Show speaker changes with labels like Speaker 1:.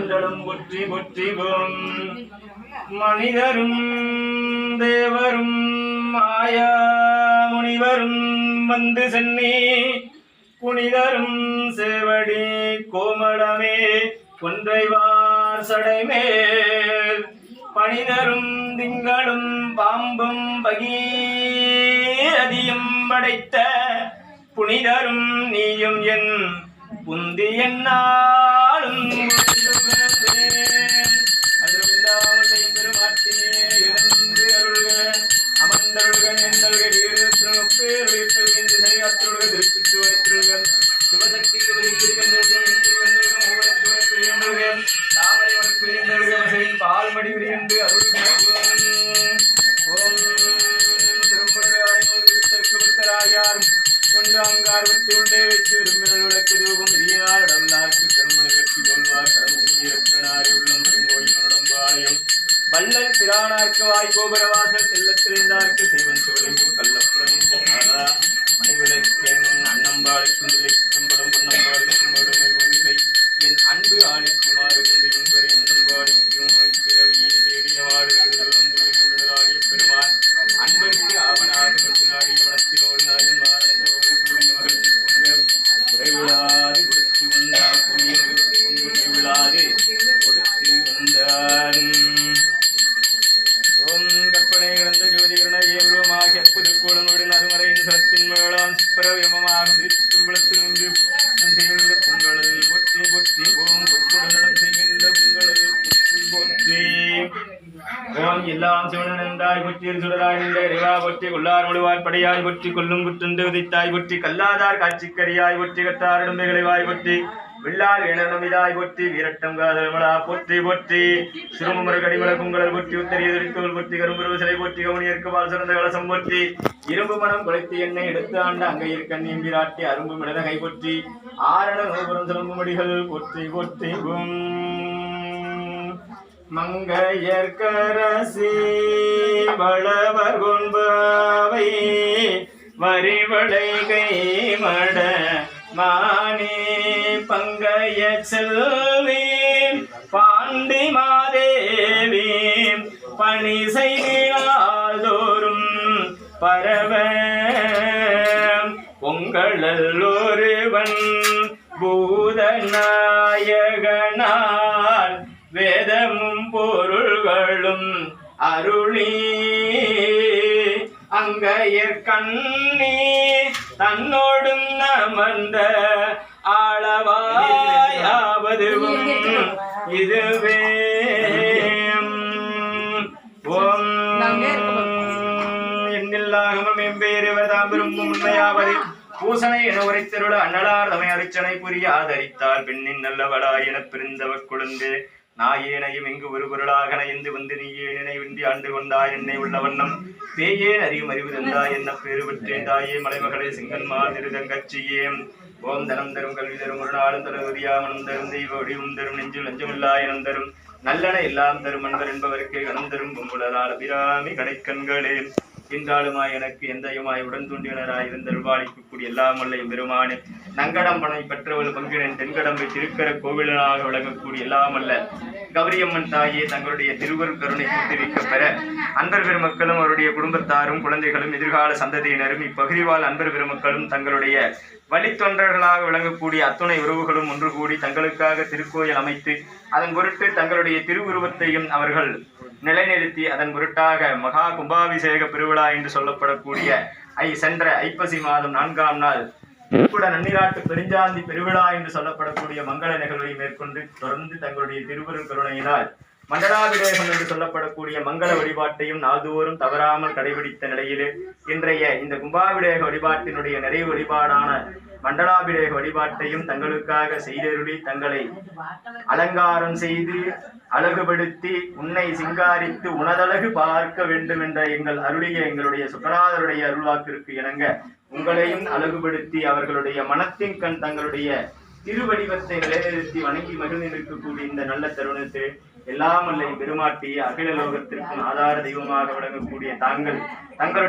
Speaker 1: மண்டலம் பொற்றி பொற்றிவோம் மனிதரும் தேவரும் மாயா முனிவரும் வந்து சென்னி புனிதரும் சேவடி கோமளமே கொன்றைவார் சடைமேல் பணிதரும் திங்களும் பாம்பும் பகீரதியும் படைத்த புனிதரும் நீயும் என் புந்தி என்னாலும் பெருமாட்டியே இழந்து அருள்க அமர்ந்தருள்க எந்தல்க திருச்சிட்டு வைத்திருங்கள் சிவசக்திக்கு தாமரை வனப்பிரிந்தல்க பால்மடி விரிந்து அருள்க ஓம் திருப்பதிற்கு பக்தராகியாரும் கொண்டு அங்கார்வத்தை உண்டே வைத்து விரும்பினர் விளக்கு தூபம் இரியார் இடவல்லாருக்கு கருமணி கட்டி கொள்வார் கடவுள் இறக்கனாரி உள்ளம் வருங்கோயில் உடம்பு ஆலயம் வல்லல் பிரானார்க்கு வாய்கோபுரவாசல் செல்லத்திருந்தார்க்கு செய்வன் சிவலிங்கும் கள்ளப்புலன் மணிவிளக்கேன் அன்னம்பாளிக்கும் துளைக்கும்படும் பொன்னம்பாளிக்கும் படுமை பூமிசை என் அன்பு ஆளிக்குமாறு என்பதை அன்னம்பாளிக்கும் பிறவியை தேடிய வாடுகளும் ஆடிய பெருமாள் அன்பருக்கு ஆவணாக கொண்டு நாடிய மனத்தினோடு நாயன் மாறந்த போது கூடிய மகிழ்ச்சி பொங்க குறைவிழாது கொடுத்து வந்தார் கூடியவர்களுக்கு பொங்கு குறைவிழாது கொடுத்து வந்தார் ஓம் கற்பனை கிடந்த ஜோதிகரண ஏவருவமாகிய புதுக்கோளனோடு நறுமறையின் சரத்தின் மேளாம் சிப்பரவியமமாக திருச்சிட்டும்பளத்தில் நின்று செய்கின்ற பொங்கலில் பொற்றி பொற்றி ஓம் பொற்குடனிடம் செய்கின்ற பொங்கலில் பொற்றி போற்றி ஓம் எல்லாம் சிவனன் என்றாய் பொற்றியில் சுடராய் நின்ற இறைவா பொற்றி கொள்ளார் முழுவார் படையாய் பொற்றி கொல்லும் குற்றுண்டு உதைத்தாய் பொற்றி கல்லாதார் காட்சிக்கரியாய் பொற்றி கட்டாரிடம்பைகளை வாய் பொற்றி வில்லால் இனமிதாய் பொற்றி வீரட்டம் காதலமலா பொற்றி பொற்றி சிறுமுறை கடிமல குங்கலர் பொற்றி உத்தரிய திருத்தோல் பொற்றி கரும்புருவ சிலை பொற்றி கவுனியற்கு பால் சிறந்த கலசம் பொற்றி இரும்பு மனம் கொலைத்து எண்ணெய் எடுத்து ஆண்ட அங்கையில் கண்ணியும் விராட்டி அரும்பு மிடத கை பொற்றி ஆரண நோபுரம் சிலம்பு மடிகள் பொற்றி பொற்றி மங்கையர்கரசி வளவர் கொன்பாவை வரிவளை கை மட மானே பங்கைய செல்வி பாண்டி மாதேவி பணி செய்தோறும் பரவ பொங்களொருவன் பூதநாயகனால் வேதமும் பொருள்களும் அருளி அங்கையர் கண்ணி தன்னோடும் அமர்ந்த ஆளவாயாவதுவும் இதுவே ஓம் எண்ணில்லாகமும் எம்பேறுவதாம் விரும்பும் உண்மையாவது பூசனை என உரைத்தருள அண்ணலார் தமை அரிச்சனை புரிய ஆதரித்தார் பெண்ணின் நல்லவளாய் எனப் பிரிந்தவ குழந்து நாயேனையும் இங்கு ஒரு பொருளாக நயந்து வந்து நீயே நினைவின்றி ஆண்டு கொண்டாய் என்னை உள்ள வண்ணம் பேயேன் அறியும் அறிவு தந்தாய் என்ன பேரு பெற்றேன் தாயே மலைமகளே சிங்கன்மார் திருதங்கச்சியே ஓம் தனம் தரும் கல்வி தரும் ஒரு நாளும் தரும் உரியாமனம் தரும் தெய்வ ஒடிவும் தரும் நெஞ்சில் லஞ்சமில்லா இனம் தரும் நல்லன எல்லாம் தரும் அன்பர் என்பவருக்கு கணம் தரும் பொங்குடலால் அபிராமி கடைக்கண்களே இன்றாளுமாய் எனக்கு எந்தையுமாய் உடன் தூண்டினராய் இருந்தருள்வாளிக்கக்கூடிய எல்லாம் வல்ல பெருமானே நங்கடம் பனை பெற்றவள் பங்கினன் தென்கடம்பை திருக்கர கோவிலனாக விளங்கக்கூடிய எல்லாம் அல்ல கௌரியம்மன் தாயே தங்களுடைய திருவருள் கருணை கூட்டிவிக்க பெற அன்பர் பெருமக்களும் அவருடைய குடும்பத்தாரும் குழந்தைகளும் எதிர்கால சந்ததியினரும் இப்பகுதி வாழ் அன்பர் பெருமக்களும் தங்களுடைய வழித்தொன்றர்களாக விளங்கக்கூடிய அத்துணை உறவுகளும் ஒன்று கூடி தங்களுக்காக திருக்கோயில் அமைத்து அதன் பொருட்டு தங்களுடைய திருவுருவத்தையும் அவர்கள் நிலைநிறுத்தி அதன் பொருட்டாக மகா கும்பாபிஷேக பெருவிழா என்று சொல்லப்படக்கூடிய சென்ற ஐப்பசி மாதம் 4ஆம் நாள் கூட நன்னிராட்டு பெருஞ்சாந்தி பெருவிழா என்று சொல்லப்படக்கூடிய மங்கள நிகழ்வை மேற்கொண்டு தொடர்ந்து தங்களுடைய திருவருள் கருணையினால் மண்டலாபிடேகம் என்று சொல்லப்படக்கூடிய மங்கள வழிபாட்டையும் நாள்தோறும் தவறாமல் கடைபிடித்த நிலையிலே இன்றைய இந்த கும்பாபிடேக வழிபாட்டினுடைய நிறைவு வழிபாடான மண்டலாபிடேக வழிபாட்டையும் தங்களுக்காக செய்தருளி தங்களை அலங்காரம் செய்து அழகுபடுத்தி உன்னை சிங்காரித்து உனதழகு பார்க்க வேண்டும் என்ற எங்களுடைய சுகநாதருடைய அருள்வாக்கிற்கு இணங்க உங்களையும் அழகுபடுத்தி அவர்களுடைய மனத்தின் கண் தங்களுடைய திருவடிவத்தை நிலைநிறுத்தி வணங்கி மகிழ்ந்திருக்கக்கூடிய இந்த நல்ல தருணத்தில் எல்லாம் அல்ல பெருமாட்டிய அகில லோகத்திற்கும் ஆதார தெய்வமாக விளங்கக்கூடிய தங்களுடைய